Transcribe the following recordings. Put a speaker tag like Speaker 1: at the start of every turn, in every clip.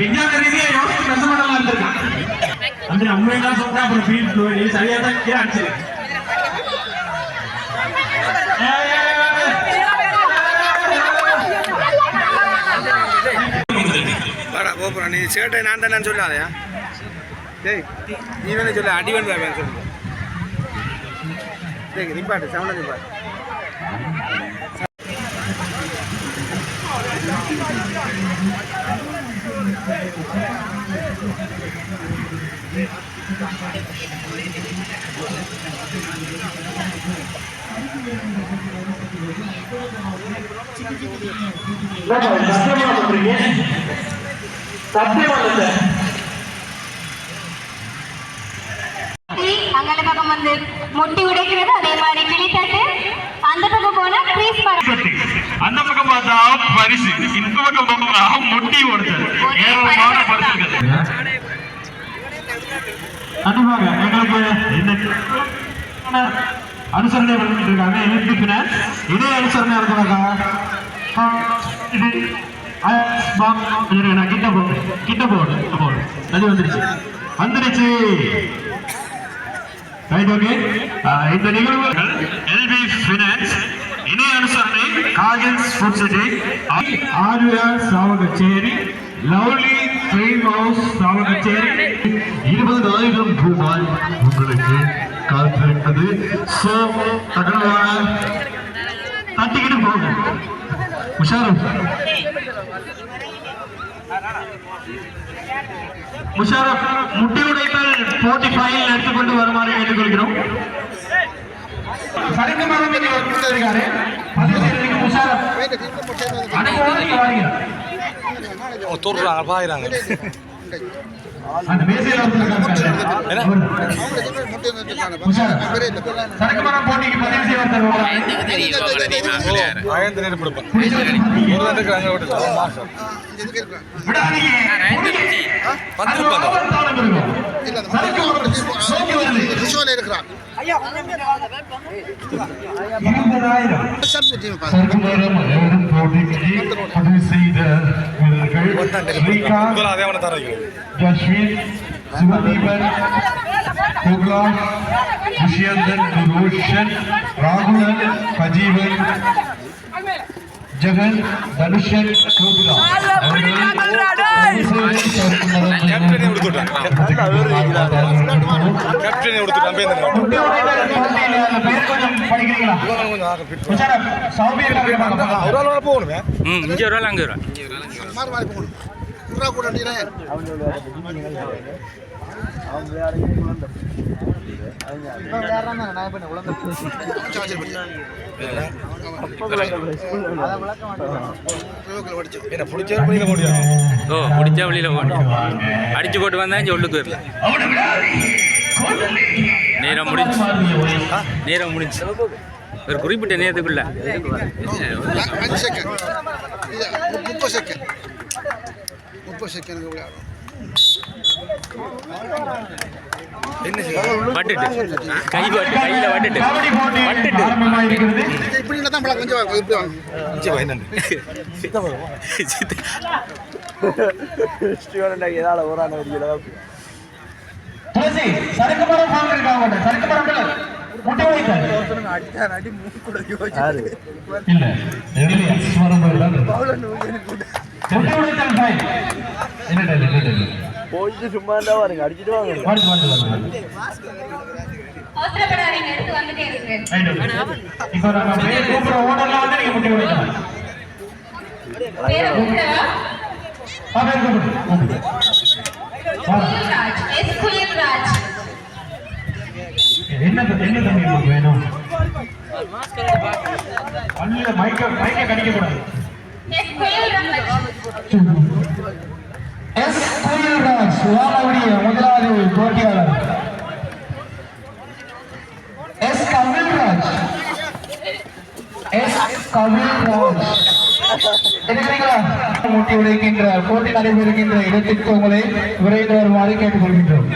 Speaker 1: விஞ்ஞான ரீதியா யோசிச்சு பேச மாட்டலாம் இருந்திருக்கான். அந்த உண்மையெல்லாம் சொல்றா அப்புறம் ஃபீல் ஃப்ளோ நீ சரியா தான் அடிச்சு
Speaker 2: நீ சேட்டை நான் தானே சொல்லாதயா டேய் நீ வேணா சொல்ல அடி வேணும் சொல்லு டேய் நிப்பாட்டு சவுண்ட நிப்பாட்டு
Speaker 3: அங்கால பக்கம் வந்து முட்டி உடைக்கிறது அதே மாதிரி கிளித்தட்டு அந்த பக்கம் போனா கிரீஸ்
Speaker 1: அந்த பக்கம் பார்த்தா பரிசு இந்த பக்கம் போனா முட்டி உடைச்சது ஏராளமான பரிசுகள் கண்டிப்பாக எங்களுக்கு அனுசரணை பண்ணிட்டு இருக்காங்க. எதிர்ப்பினர் இதே அனுசரணை இருக்கிறாங்க. கிட்ட போடு அது வந்துருச்சு ரைட். ஓகே, இந்த நிகழ்வுகள் எல்பி ஃபினான்ஸ் இணைய அனுசரணை Cargills food city RVR Chavakachcheri lovely dream house Chavakachcheri 20,000 ரூபாய் உங்களுக்கு காத்திருக்கிறது. சோ தட்டிக்கிட்டு போங்க முஷாரப் முட்டி உடைத்தல் போட்டி ஃபைனல் எடுத்துக்கொண்டு வருமாறு கேட்டுக்கொள்கிறோம். சரக்கு மரம் கொடுத்திருக்காரு முஷாரப்
Speaker 2: பாயிறாங்க
Speaker 1: அந்த மேசையில சரக்கு மரம் போட்டிக்கு பதிவு சிவதீபன் துஷ்யந்தன் ரோஷன் ராகுலன் சஜீவன் ஜெகன் தனுஷன்
Speaker 4: பிடிச்ச வழியில அடிச்சு போட்டு வந்தா உள்ளுக்கு வரல. நேரம் முடிஞ்சு ஒரு குறிப்பிட்ட நேரத்துக்குள்ள
Speaker 2: 30 செகண்ட்
Speaker 4: பட்டுட்டு கையில வட்டுட்டு
Speaker 2: போயிட்டு சும்மா இருந்தா பாருங்க அடிச்சுட்டு வாங்க.
Speaker 3: குயில்ராஜ் எஸ் குயில்ராஜ்
Speaker 1: என்ன தம்பி உங்களுக்கு வேணும்? அல்ல மைக்க கடிக்க கூடாது.
Speaker 3: எஸ் குயில்ராஜ்
Speaker 5: எஸ் குயில்ராஜ் வாழவுடைய முதலாவது போட்டியாளர். எஸ் கவில்ராஜ் இருக்கிறீங்களா? மூட்டி உடைக்கின்ற போட்டி நடைபெறுகின்ற இடத்திற்கு உங்களை விரைந்து வருமாறு கேட்டுக்கொள்கின்றோம்.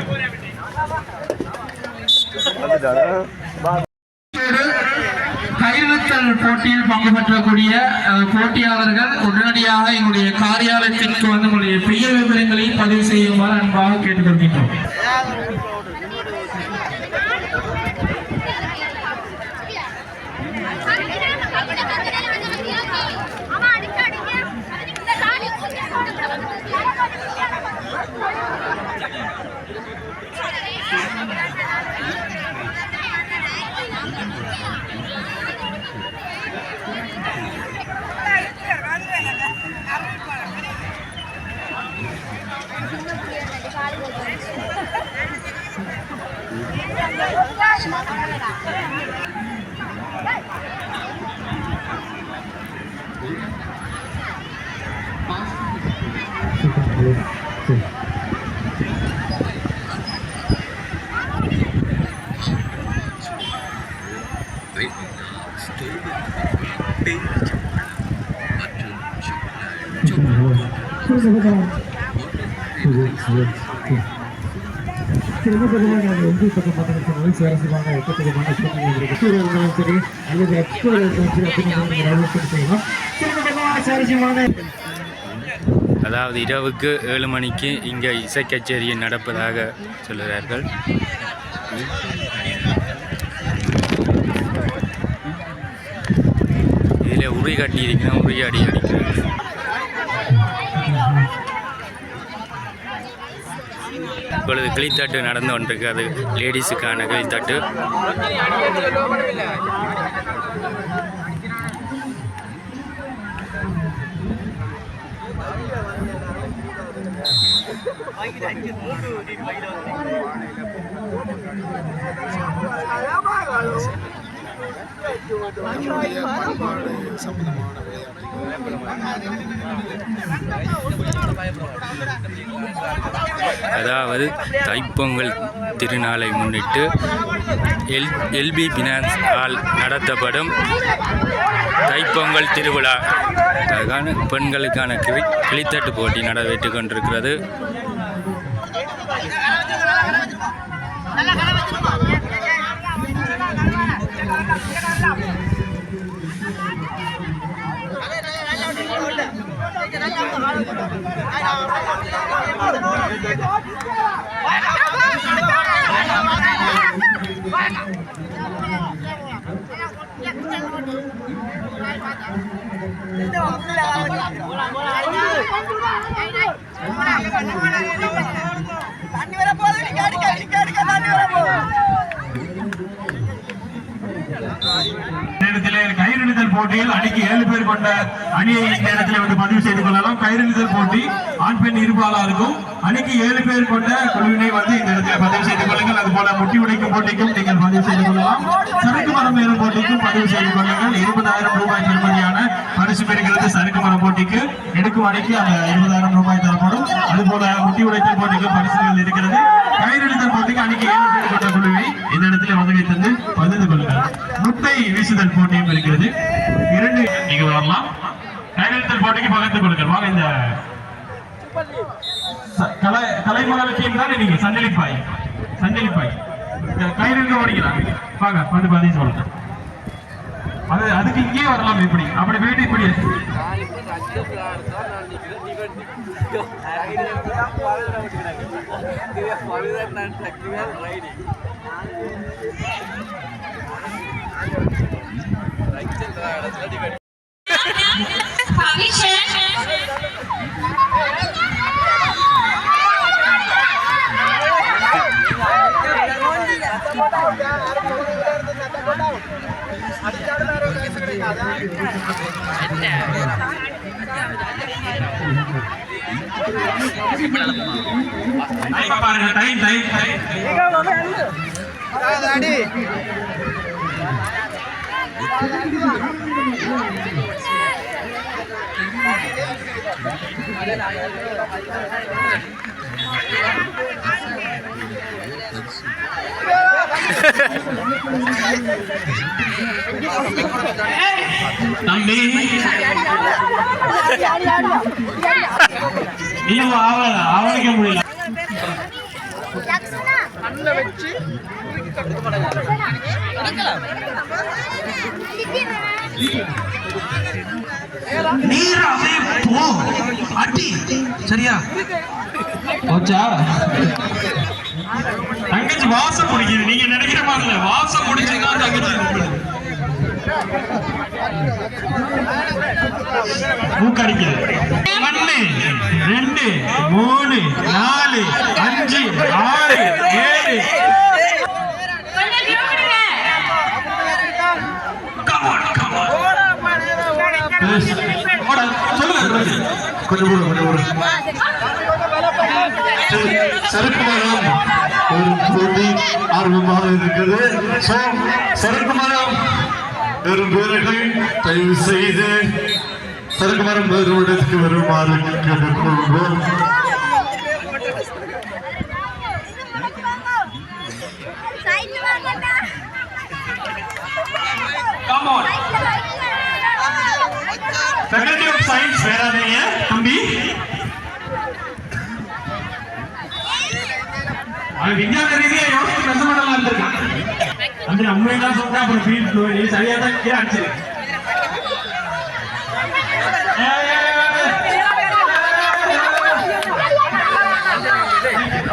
Speaker 5: கைவித்தல் போட்டியில் பங்கு பெற்றக்கூடிய போட்டியாளர்கள் உடனடியாக எங்களுடைய காரியாலயத்திற்கு வந்து உங்களுடைய பெயர் விவரங்களை பதிவு செய்யுமாறு அன்பாக கேட்டுக்கொள்கின்றோம்.
Speaker 4: அதாவது இரவுக்கு 7 மணிக்கு இங்கே இசை கச்சேரி நடப்பதாக சொல்கிறார்கள். இதில் உரி கட்டி இருக்கிறேன், உரி அடி அடிக்கிறேன். இப்பொழுது கிளித்தட்டு நடந்து கொண்டிருக்கு. அது லேடிஸுக்கான கிளித்தட்டு. அதாவது தைப்பொங்கல் திருநாளை முன்னிட்டு எல்பி பினான்ஸ் ஆல் நடத்தப்படும் தைப்பொங்கல் திருவிழா அதுக்கான பெண்களுக்கான கிளித்தட்டு போட்டி நடைபெற்று கொண்டிருக்கிறது.
Speaker 1: கயிறுதல் போட்டியில் அணிக்கு 7 பேர் கொண்ட அணியை இந்த இடத்துல வந்து பதிவு செய்து கொள்ளலாம். கயிறுதல் போட்டி ஆண் பெண் இருபாலருக்கும் அணிக்கு 7 பேர் கொண்ட குழுவினை வந்து இந்த இடத்துல பதிவு செய்து கொள்ளுங்கள். அதுபோல முட்டி உடைக்கும் போட்டிக்கும் நீங்கள் பதிவு செய்து கொள்ளலாம். சறுக்கு மரம் ஏறும் போட்டிக்கும் பதிவு செய்து கொள்ளுங்கள். 20,000 ரூபாய் பெறுமதியான பரிசு பெறுகிறது. சறுக்கு மரம் போட்டிக்கு எடுக்கும் அணிக்கு அந்த 20,000 ரூபாய் தரப்படும். அதுபோல முட்டி உடைத்தல் போட்டிக்கு பரிசுகள் இருக்கிறது. கயிறுதல் போட்டிக்கு அணிக்கு 7 பேர் கொண்ட குழுவை இந்த இடத்துல உதவி தந்து பகிர்ந்து கொள்ளுங்கள். முட்டை வீசுதல் போட்டியும் இருக்கிறது. 2 நீங்க வரலாம். கயிறுதல் போட்டிக்கு பகிர்ந்து கொள்ளுங்கள். வாங்க இந்த கலைமகளத்தையும் தானே நீங்க சஞ்சலிப்பாய் கயிறு ஓடிக்கலாம். வாங்க வந்து பதிவு சொல்லுங்க. அதுக்கு இங்கே வரலாம். எப்படி அப்படி போயிட்டு இப்படி டைம் பாருங்க, டைம்.
Speaker 2: அடி
Speaker 1: தம்பி இல்ல அவனுக்கு முடியல. நீராவே போ அடி சரியா போச்சா? தங்கச்சி வாசம் பிடிக்குது. நீங்க நினைக்கிற மாதிரி இல்ல, வாசம் பிடிச்சதுதான் தங்கச்சி மூக்கடிக்குது. 1 2 3 4 5 6 7
Speaker 6: சரக்கு மரம் ஒரு போட்டி ஆர்வமாக இருக்கிறது. சரக்கு மரம் வெறும் வீரர்கள் தயவு செய்து சரக்கு மரம் வேறு இடத்துக்கு வருமாறு கேட்டுக்கொள்வோம்.
Speaker 1: Come on. Faculty of Science வேற நீங்க தம்பி அவன் விஞ்ஞான ரீதியா யோசிச்சு மெச பண்ணலாம் இருந்திருக்கான். அந்த உண்மையெல்லாம் சொல்றா அப்புறம் ஃபீல் ஃப்ளோ நீ சரியா தான் கீழே அடிச்சிரு.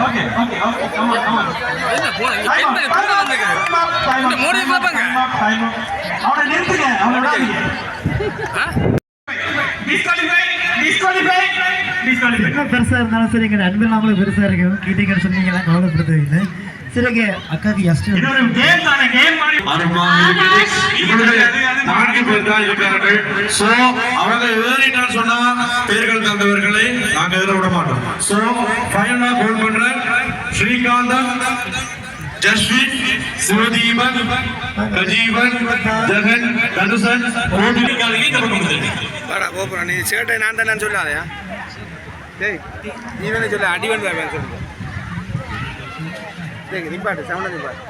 Speaker 1: ஓகே கம் ஆன் அவனை நிறுத்துங்க, அவனை விடாதீங்க.
Speaker 7: பெருசா இருந்தாலும் சரி, எங்க அன்பு இல்லாமலும் பெருசா இருக்கும். கிட்டீங்கன்னு சொன்னீங்கன்னா கவலைப்படுத்துவீங்க. சரிங்க, அக்காக்கு எஸ்ட்
Speaker 6: அவங்க ஏறிட்டான்னு சொன்னா பேர்கள் தந்தவர்களை நாங்க எதிர விட மாட்டோம். சோ ஃபைனலா கோல் பண்ற ஸ்ரீகாந்தன், ஜஸ்வின், சிவதீபன், கஜீவன், ஜெகன், தனுசன்
Speaker 2: வாடா கோபுரம் நீ சேட்டை நான் தானே சொல்லாதயா. டேய் நீ வேணா சொல்ல அடி வந்து சொல்லு. டேய் நிப்பாட்டு சவுண்ட் நிப்பாட்டு.